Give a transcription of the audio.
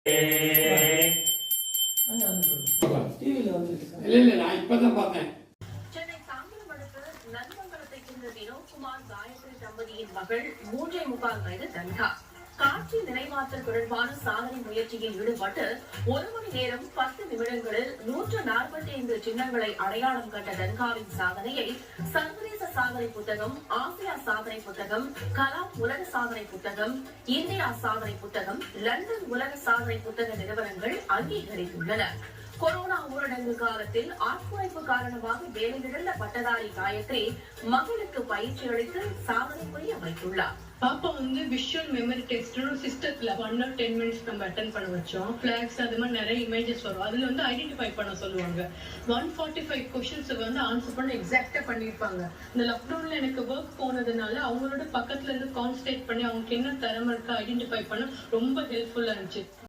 சென்னை தாம்பரம் அடுத்த நன்மங்கலத்தைச் சேர்ந்த வினோத்குமார் காயத்ரி தம்பதியின் மகள் 3.25 வயது தன்ஹா காட்சி நினைவாற்றல் தொடர்பான சாதனை முயற்சியில் ஈடுபட்டு 1 மணி நேரம் 10 நிமிடங்களில் 145 சின்னங்களை அடையாளம் கண்ட தன்ஹாவின் சாதனையை சர்வதேச சாதனை புத்தகம், ஆசியா சாதனை புத்தகம், கலாம் உலக சாதனை புத்தகம், இந்தியா சாதனை புத்தகம், லண்டன் உலக சாதனை புத்தக நிறுவனங்கள் அங்கீகரித்துள்ளன. கொரோனா ஊரடங்கு காலத்தில் ஆட்குறைப்பு காரணமாக வேலையிழந்த பட்டதாரி காயத்ரி மகளுக்கு பயிற்சி அளித்து சாதனை புரிய வைத்துள்ளார். பாப்பா விஷுவல் மெமரி டெஸ்ட் சிஸ்டத்துல 1 or 10 மினிட்ஸ் நம்ம அட்டென்ட் பண்ண வச்சோம். பிளாக்ஸ் அது மாதிரி நிறைய இமேஜஸ் வரும். அதுல ஐடென்டிஃபை பண்ண சொல்லுவாங்க. 145 கொஸ்டின்ஸ் ஆன்சர் பண்ண எக்ஸாக்டா பண்ணிருப்பாங்க. இந்த லாக்டவுன்ல எனக்கு ஒர்க் போனதுனால அவங்களோட பக்கத்துல இருந்து கான்சன்ட்ரேட் பண்ணி அவங்களுக்கு என்ன திறமை இருக்கா ஐடென்டிஃபை பண்ண ரொம்ப ஹெல்ப்ஃபுல்லா இருந்துச்சு.